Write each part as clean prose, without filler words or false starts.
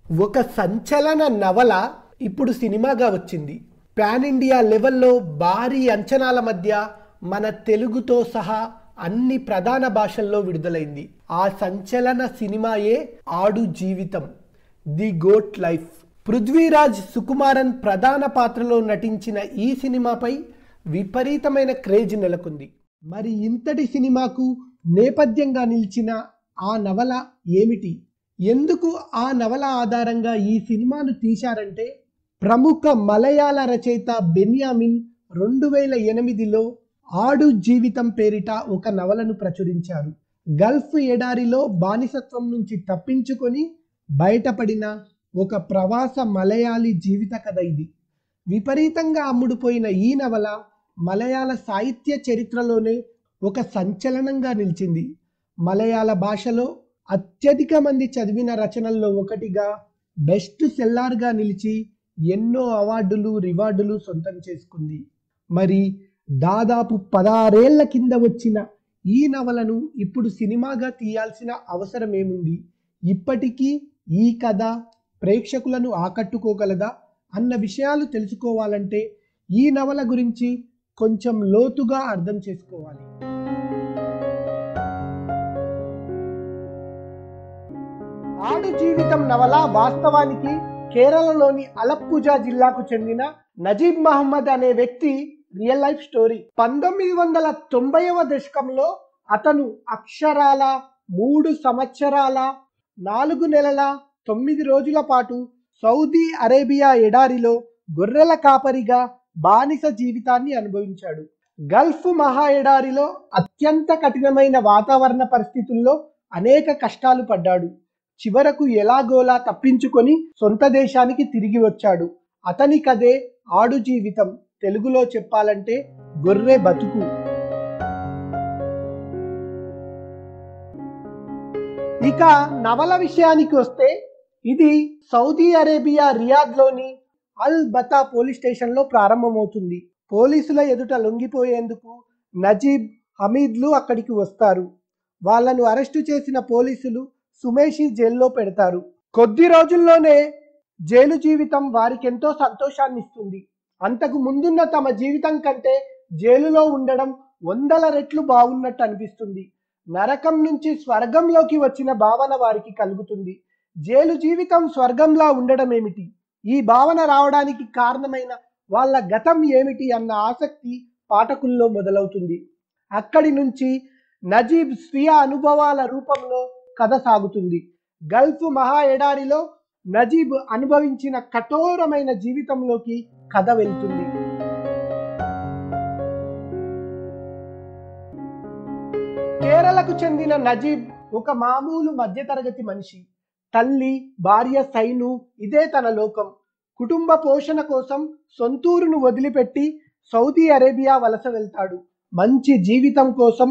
ఒక సంచలన నవల ఇప్పుడు సినిమాగా వచ్చింది. పాన్ ఇండియా లెవెల్లో భారీ అంచనాల మధ్య మన తెలుగుతో సహా అన్ని ప్రధాన భాషల్లో విడుదలైంది. ఆ సంచలన సినిమాయే Aadu Jeevitham, the goat life. Prithviraj Sukumaran ప్రధాన పాత్రలో నటించిన ఈ సినిమాపై విపరీతమైన క్రేజ్ నెలకొంది. మరి ఇంతటి సినిమాకు నేపథ్యంగా నిలిచిన ఆ నవల ఏమిటి? ఎందుకు ఆ నవల ఆధారంగా ఈ సినిమాను తీశారంటే, ప్రముఖ మలయాళ రచయిత బెన్యామిన్ 2008లో ఆడు జీవితం పేరిట ఒక నవలను ప్రచురించారు. గల్ఫ్ ఎడారిలో బానిసత్వం నుంచి తప్పించుకొని బయటపడిన ఒక ప్రవాస మలయాళీ జీవిత కథ ఇది. విపరీతంగా అమ్ముడుపోయిన ఈ నవల మలయాళ సాహిత్య చరిత్రలోనే ఒక సంచలనంగా నిలిచింది. మలయాళ భాషలో అత్యధిక మంది చదివిన రచనల్లో ఒకటిగా, బెస్ట్ సెల్లర్గా నిలిచి ఎన్నో అవార్డులు రివార్డులు సొంతం చేసుకుంది. మరి దాదాపు 16 ఏళ్ల కింద వచ్చిన ఈ నవలను ఇప్పుడు సినిమాగా తీయాల్సిన అవసరం ఏముంది? ఇప్పటికీ ఈ కథ ప్రేక్షకులను ఆకట్టుకోగలదా అన్న విషయాలు తెలుసుకోవాలంటే ఈ నవల గురించి కొంచెం లోతుగా అర్థం చేసుకోవాలి. ఆడు జీవితం నవల వాస్తవానికి కేరళలోని అలప్పుజా జిల్లాకు చెందిన నజీబ్ మహమ్మద్ అనే వ్యక్తి రియల్ లైఫ్ స్టోరీ. 1990వ దశకంలో అతను అక్షరాల 3 సంవత్సరాల 4 నెలల 9 రోజుల పాటు సౌదీ అరేబియా ఎడారిలో గొర్రెల కాపరిగా బానిస జీవితాన్ని అనుభవించాడు. గల్ఫ్ మహా ఎడారిలో అత్యంత కఠినమైన వాతావరణ పరిస్థితుల్లో అనేక కష్టాలు పడ్డాడు. చివరకు ఎలాగోలా తప్పించుకొని సొంత దేశానికి తిరిగి వచ్చాడు. అతని కథే ఆడు జీవితం, తెలుగులో చెప్పాలంటే గొర్రె బతుకు. ఇక నవల విషయానికి వస్తే, ఇది సౌదీ అరేబియా రియాద్లోని అల్ బతా పోలీస్ స్టేషన్లో ప్రారంభమవుతుంది. పోలీసుల ఎదుట లొంగిపోయేందుకు నజీబ్, హమీద్లు అక్కడికి వస్తారు. వాళ్లను అరెస్టు చేసిన పోలీసులు సుమేషి జైల్లో పెడతారు. కొద్ది రోజుల్లోనే జైలు జీవితం వారికెంతో సంతోషాన్ని ఇస్తుంది. అంతకు ముందున్న తమ జీవితం కంటే జైలులో ఉండడం 100 రెట్లు బాగున్నట్టు అనిపిస్తుంది. నరకం నుంచి స్వర్గంలోకి వచ్చిన భావన వారికి కలుగుతుంది. జైలు జీవితం స్వర్గంలా ఉండడం ఏమిటి? ఈ భావన రావడానికి కారణమైన వాళ్ళ గతం ఏమిటి అన్న ఆసక్తి పాఠకుల్లో మొదలవుతుంది. అక్కడి నుంచి నజీబ్ స్వీయ అనుభవాల రూపంలో కథ సాగుతుంది. గల్ఫ్ మహా ఎడారిలో నజీబ్ అనుభవించిన కఠోరమైన జీవితంలోకి కథ వెళ్తుంది. కేరళకు చెందిన నజీబ్ ఒక మామూలు మధ్యతరగతి మనిషి. తల్లి, భార్య సైను ఇదే తన లోకం. కుటుంబ పోషణ కోసం సొంతూరును వదిలిపెట్టి సౌదీ అరేబియా వలస వెళ్తాడు. మంచి జీవితం కోసం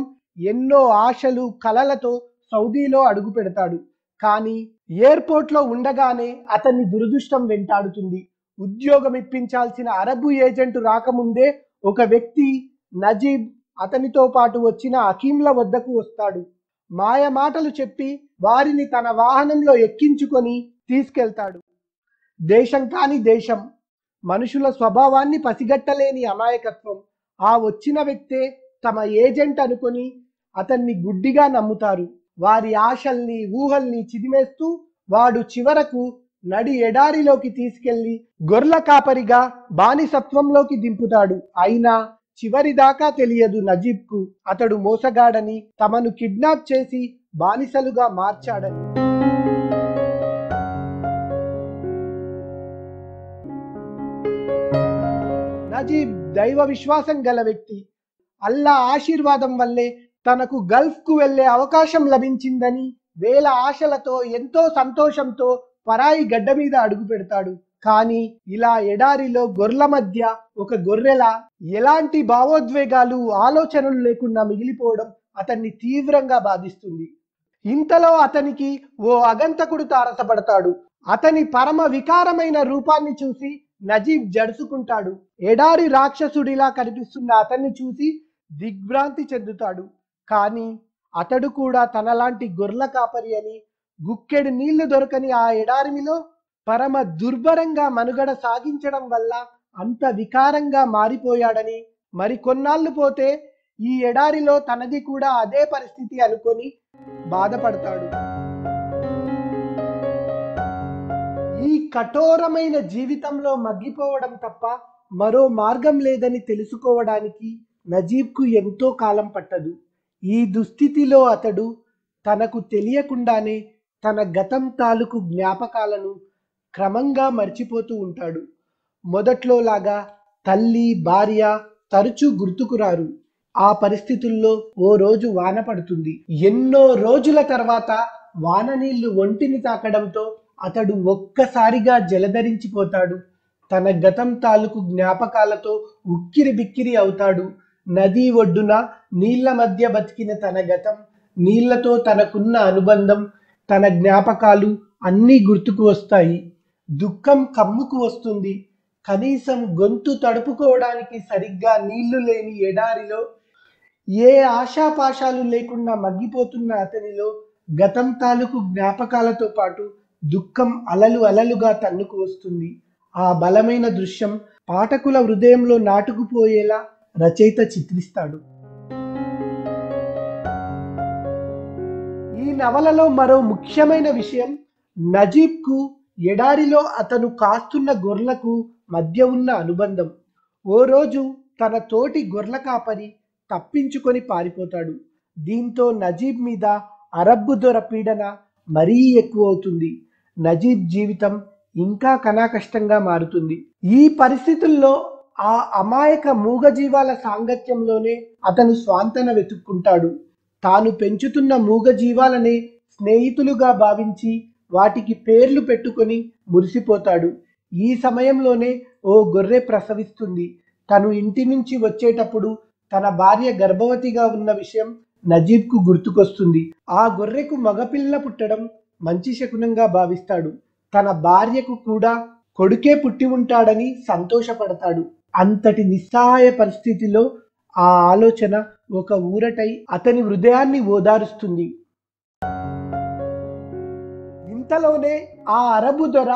ఎన్నో ఆశలు, కలలతో సౌదీలో అడుగు పెడతాడు. కానీ ఎయిర్పోర్ట్లో ఉండగానే అతన్ని దురదృష్టం వెంటాడుతుంది. ఉద్యోగం ఇప్పించాల్సిన అరబు ఏజెంట్ రాకముందే ఒక వ్యక్తి నజీబ్, అతనితో పాటు వచ్చిన హకీంల వద్దకు వస్తాడు. మాయ మాటలు చెప్పి వారిని తన వాహనంలో ఎక్కించుకొని తీసుకెళ్తాడు. దేశం కాని దేశం, మనుషుల స్వభావాన్ని పసిగట్టలేని అమాయకత్వం. ఆ వచ్చిన వ్యక్తే తమ ఏజెంట్ అనుకొని అతన్ని గుడ్డిగా నమ్ముతారు. వారి ఆశల్ని, ఊహల్ని చిదిమేస్తూ వాడు చివరకు నడి ఎడారిలోకి తీసుకెళ్లి గొర్రెల కాపరిగా బానిసత్వంలోకి దింపుతాడు. అయినా చివరిదాకా తెలియదు నజీబ్కు అతడు మోసగాడని, తమను కిడ్నాప్ చేసి బానిసలుగా మార్చాడని. నజీబ్ దైవ విశ్వాసం గల వ్యక్తి. అల్లా ఆశీర్వాదం వల్లే తనకు గల్ఫ్కు వెళ్లే అవకాశం లభించిందని వేల ఆశలతో, ఎంతో సంతోషంతో పరాయి గడ్డ మీద అడుగు పెడతాడు. కానీ ఇలా ఎడారిలో గొర్రెల మధ్య ఒక గొర్రెల ఎలాంటి భావోద్వేగాలు, ఆలోచనలు లేకుండా మిగిలిపోవడం అతన్ని తీవ్రంగా బాధిస్తుంది. ఇంతలో అతనికి ఓ అగంతకుడు తారసపడతాడు. అతని పరమ వికారమైన రూపాన్ని చూసి నజీబ్ జడుసుకుంటాడు. ఎడారి రాక్షసుడిలా కనిపిస్తున్న అతన్ని చూసి దిగ్భ్రాంతి చెందుతాడు. కానీ అతడు కూడా తనలాంటి గొర్రెల కాపరి అని, గుక్కెడు నీళ్లు దొరకని ఆ ఎడారిమిలో పరమ దుర్భరంగా మనుగడ సాగించడం వల్ల అంత వికారంగా మారిపోయాడని, మరికొన్నాళ్ళు పోతే ఈ ఎడారిలో తనది కూడా అదే పరిస్థితి అనుకొని బాధపడతాడు. ఈ కఠోరమైన జీవితంలో మగ్గిపోవడం తప్ప మరో మార్గం లేదని తెలుసుకోవడానికి నజీబ్కు ఎంతో కాలం పట్టదు. ఈ దుస్థితిలో అతడు తనకు తెలియకుండానే తన గతం తాలూకు జ్ఞాపకాలను క్రమంగా మర్చిపోతూ ఉంటాడు. మొదట్లో లాగా తల్లి, భార్య తరచూ గుర్తుకురారు. ఆ పరిస్థితుల్లో ఓ రోజు వాన పడుతుంది. ఎన్నో రోజుల తర్వాత వాన నీళ్లు ఒంటిని తాకడంతో అతడు ఒక్కసారిగా జలధరించిపోతాడు. తన గతం తాలూకు జ్ఞాపకాలతో ఉక్కిరి బిక్కిరి అవుతాడు. నదీ ఒడ్డున నీళ్ల మధ్య బతికిన తన గతం, నీళ్లతో తనకున్న అనుబంధం, తన జ్ఞాపకాలు అన్నీ గుర్తుకు వస్తాయి. దుఃఖం కమ్ముకు వస్తుంది. కనీసం గొంతు తడుపుకోవడానికి సరిగ్గా నీళ్లు లేని ఎడారిలో ఏ ఆశాపాశాలు లేకుండా మగ్గిపోతున్న అతనిలో గతం తాలూకు జ్ఞాపకాలతో పాటు దుఃఖం అలలు అలలుగా తన్నుకు వస్తుంది. ఆ బలమైన దృశ్యం పాఠకుల హృదయంలో నాటుకుపోయేలా రచయిత చిత్రిస్తాడు. ఈ నవలలో మరో ముఖ్యమైన విషయం నజీబ్కు ఎడారిలో అతను కాస్తున్న గొర్రెలకు మధ్య ఉన్న అనుబంధం. ఓ రోజు తన తోటి గొర్రెల కాపరి తప్పించుకొని పారిపోతాడు. దీంతో నజీబ్ మీద అరబ్బు దొర పీడన మరీ ఎక్కువ అవుతుంది. నజీబ్ జీవితం ఇంకా కనాకష్టంగా మారుతుంది. ఈ పరిస్థితుల్లో ఆ అమాయక మూగజీవాల సాంగత్యంలోనే అతను స్వాంతన వెతుక్కుంటాడు. తాను పెంచుతున్న మూగజీవాలనే స్నేహితులుగా భావించి వాటికి పేర్లు పెట్టుకొని మురిసిపోతాడు. ఈ సమయంలోనే ఓ గొర్రె ప్రసవిస్తుంది. తను ఇంటి నుంచి వచ్చేటప్పుడు తన భార్య గర్భవతిగా ఉన్న విషయం నజీబ్కు గుర్తుకొస్తుంది. ఆ గొర్రెకు మగపిల్ల పుట్టడం మంచి శకునంగా భావిస్తాడు. తన భార్యకు కూడా కొడుకే పుట్టి ఉంటాడని సంతోషపడతాడు. అంతటి నిస్సహాయ పరిస్థితిలో ఆ ఆలోచన ఒక ఊరటై అతని హృదయాన్ని ఓదారుస్తుంది. ఇంతలోనే ఆ అరబు దొర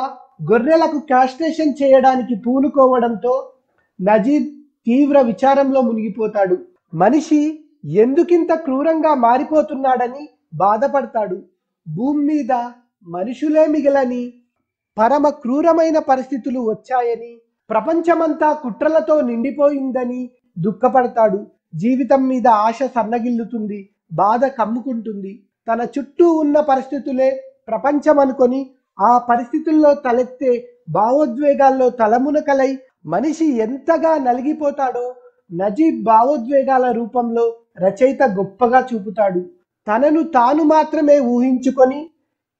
గొర్రెలకు కాస్ట్రేషన్ చేయడానికి పూనుకోవడంతో నజీబ్ తీవ్ర విచారంలో మునిగిపోతాడు. మనిషి ఎందుకింత క్రూరంగా మారిపోతున్నాడని బాధపడతాడు. భూమి మీద మనుషులే మిగలని పరమ క్రూరమైన పరిస్థితులు వచ్చాయని, ప్రపంచమంతా కుట్రలతో నిండిపోయిందని దుఃఖపడతాడు. జీవితం మీద ఆశ సన్నగిల్లుతుంది, బాధ కమ్ముకుంటుంది. తన చుట్టూ ఉన్న పరిస్థితులే ప్రపంచం అనుకొని ఆ పరిస్థితుల్లో తలెత్తే భావోద్వేగాల్లో తలమునకలై మనిషి ఎంతగా నలిగిపోతాడో నజీబ్ భావోద్వేగాల రూపంలో రచయిత గొప్పగా చూపుతాడు. తనను తాను మాత్రమే ఊహించుకొని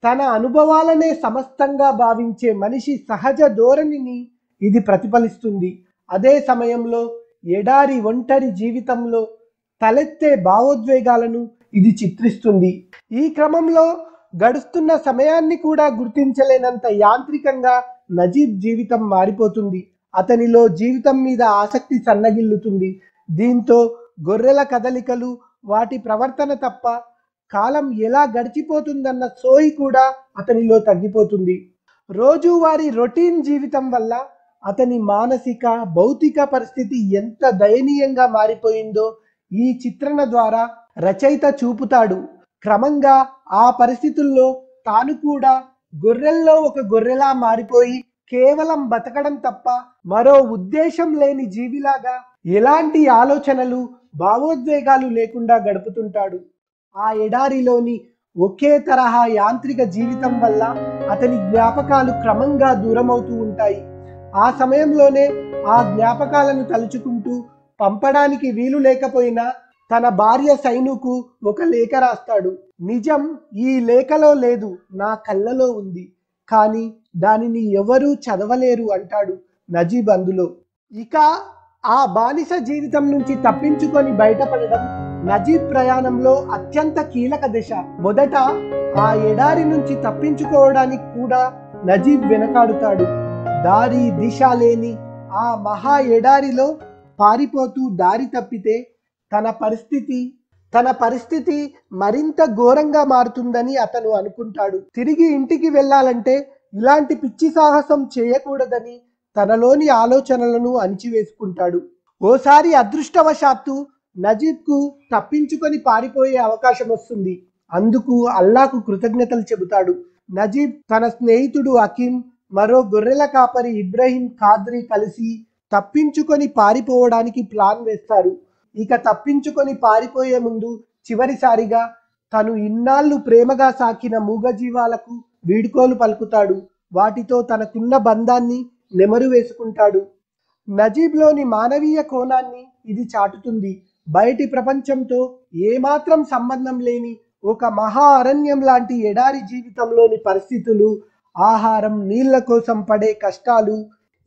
తన అనుభవాలనే సమస్తంగా భావించే మనిషి సహజ ధోరణిని ఇది ప్రతిఫలిస్తుంది. అదే సమయంలో ఎడారి ఒంటరి జీవితంలో తలెత్తే భావోద్వేగాలను ఇది చిత్రిస్తుంది. ఈ క్రమంలో గడుస్తున్న సమయాన్ని కూడా గుర్తించలేనంత యాంత్రికంగా నజీబ్ జీవితం మారిపోతుంది. అతనిలో జీవితం మీద ఆసక్తి సన్నగిల్లుతుంది. దీంతో గొర్రెల కదలికలు, వాటి ప్రవర్తన తప్ప కాలం ఎలా గడిచిపోతుందన్న సోయి కూడా అతనిలో తగ్గిపోతుంది. రోజువారీ రొటీన్ జీవితం వల్ల అతని మానసిక, భౌతిక పరిస్థితి ఎంత దయనీయంగా మారిపోయిందో ఈ చిత్రణ ద్వారా రచయిత చూపుతాడు. క్రమంగా ఆ పరిస్థితుల్లో తాను కూడా గొర్రెల్లో ఒక గొర్రెలా మారిపోయి కేవలం బతకడం తప్ప మరో ఉద్దేశం లేని జీవిలాగా ఎలాంటి ఆలోచనలు, భావోద్వేగాలు లేకుండా గడుపుతుంటాడు. ఆ ఎడారిలోని ఒకే తరహా యాంత్రిక జీవితం వల్ల అతని జ్ఞాపకాలు క్రమంగా దూరమవుతూ ఉంటాయి. ఆ సమయంలోనే ఆ జ్ఞాపకాలను తలుచుకుంటూ పంపడానికి వీలు లేకపోయినా తన భార్య సైనుకు ఒక లేఖ రాస్తాడు. నిజం ఈ లేఖలో లేదు, నా కళ్ళలో ఉంది, కానీ దానిని ఎవరూ చదవలేరు అంటాడు నజీబ్ అందులో. ఇక ఆ బానిస జీవితం నుంచి తప్పించుకొని బయటపడడం నజీబ్ ప్రయాణంలో అత్యంత కీలక దశ. మొదట ఆ ఎడారి నుంచి తప్పించుకోవడానికి కూడా నజీబ్ వెనకాడుతాడు. దారి దిశ లేని ఆ మహా ఎడారిలో పారిపోతూ దారి తప్పితే తన పరిస్థితి మరింత ఘోరంగా మారుతుందని అతను అనుకుంటాడు. తిరిగి ఇంటికి వెళ్ళాలంటే ఇలాంటి పిచ్చి సాహసం చేయకూడదని తనలోని ఆలోచనలను అణిచివేసుకుంటాడు. ఓసారి అదృష్టవశాత్తు నజీబ్కు తప్పించుకొని పారిపోయే అవకాశం వస్తుంది. అందుకు అల్లాకు కృతజ్ఞతలు చెబుతాడు. నజీబ్ తన స్నేహితుడు హకీం, మరో గొర్రెల కాపరి ఇబ్రహీం ఖాద్రీ కలిసి తప్పించుకొని పారిపోవడానికి ప్లాన్ వేస్తారు. ఇక తప్పించుకొని పారిపోయే ముందు చివరిసారిగా తను ఇన్నాళ్ళు ప్రేమగా సాకిన మూగజీవాలకు వీడ్కోలు పలుకుతాడు. వాటితో తనకున్న బంధాన్ని నెమరు వేసుకుంటాడు. నజీబ్లోని మానవీయ కోణాన్ని ఇది చాటుతుంది. బయటి ప్రపంచంతో ఏమాత్రం సంబంధం లేని ఒక మహా అరణ్యం లాంటి ఎడారి జీవితంలోని పరిస్థితులు, ఆహారం, నీళ్ల కోసం పడే కష్టాలు,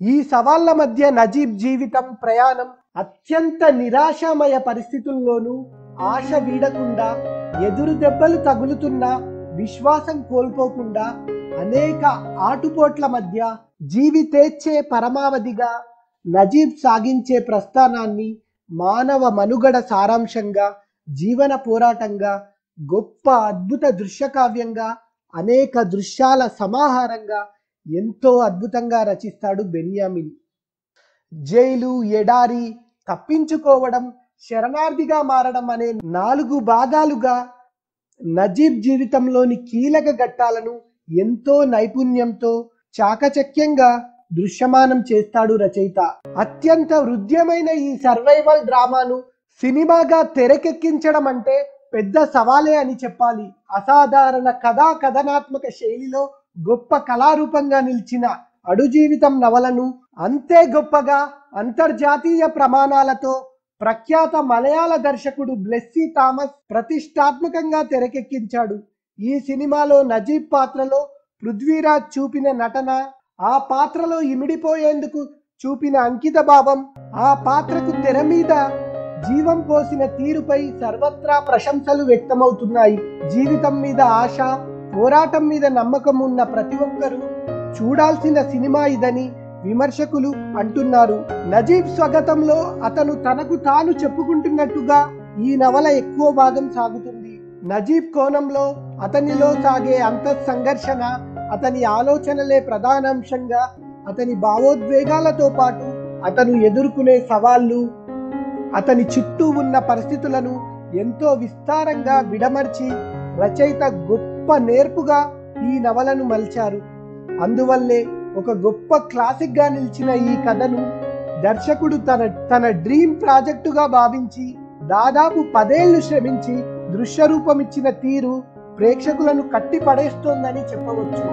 ఈ సవాళ్ల మధ్య నజీబ్ జీవితం ప్రయాణం అత్యంత నిరాశామయ పరిస్థితుల్లోనూ ఆశ వీడకుండా, ఎదురు దెబ్బలు తగులుతున్నా విశ్వాసం కోల్పోకుండా, అనేక ఆటుపోట్ల మధ్య జీవితేచ్ఛే పరమావధిగా నజీబ్ సాగించే ప్రస్థానాన్ని మానవ మనుగడ సారాంశంగా, జీవన పోరాటంగా, గొప్ప అద్భుత దృశ్యకావ్యంగా, అనేక దృశ్యాల సమాహారంగా ఎంతో అద్భుతంగా రచిస్తాడు బెన్యామిన్. జైలు, ఎడారి, తప్పించుకోవడం, శరణార్థిగా మారడం అనే 4 భాగాలుగా నజీబ్ జీవితంలోని కీలక ఘట్టాలను ఎంతో నైపుణ్యంతో చాకచక్యంగా దృశ్యమానం చేస్తాడు రచయిత. అత్యంత హృద్యమైన ఈ సర్వైవల్ డ్రామాను సినిమాగా తెరకెక్కించడం అంటే పెద్ద సవాలే అని చెప్పాలి. అసాధారణ కథనాత్మక శైలిలో గొప్ప కళారూపంగా నిలిచిన అడు జీవితం నవలను అంతే గొప్పగా అంతర్జాతీయ ప్రమాణాలతో ప్రఖ్యాత మలయాళ దర్శకుడు బ్లెస్సీ థామస్ ప్రతిష్టాత్మకంగా తెరకెక్కించాడు. ఈ సినిమాలో నజీబ్ పాత్రలో పృథ్వీరాజ్ చూపిన నటన, ఆ పాత్రలో ఇమిడిపోయేందుకు చూపిన అంకిత భావం, ఆ పాత్రకు తెర మీద జీవం పోసిన తీరుపై సర్వత్రా ప్రశంసలు వ్యక్తమవుతున్నాయి. జీవితం మీద ఆశ, పోరాటం మీద నమ్మకం ఉన్న ప్రతి ఒక్కరూ చూడాల్సిన సినిమా ఇదని విమర్శకులు అంటున్నారు. నజీబ్ స్వగతంలో అతను తనకు తాను చెప్పుకుంటున్నట్టుగా ఈ నవల ఎక్కువ భాగం సాగుతుంది. నజీబ్ కోణంలో అతనిలో సాగే అంతఃసంఘర్షణ, అతని ఆలోచనలే ప్రధానాంశంగా, అతని భావోద్వేగాలతో పాటు అతను ఎదుర్కొనే సవాళ్లు, అతని చుట్టూ ఉన్న పరిస్థితులను ఎంతో విస్తారంగా విడమర్చి రచయిత గొప్ప నేర్పుగా ఈ నవలను మలిచారు. అందువల్లే ఒక గొప్ప క్లాసిక్ గా నిలిచిన ఈ కథను దర్శకుడు తన డ్రీమ్ ప్రాజెక్టుగా భావించి దాదాపు 10 ఏళ్లు శ్రమించి దృశ్య రూపమిచ్చిన తీరు ప్రేక్షకులను కట్టి పడేస్తోందని చెప్పవచ్చు.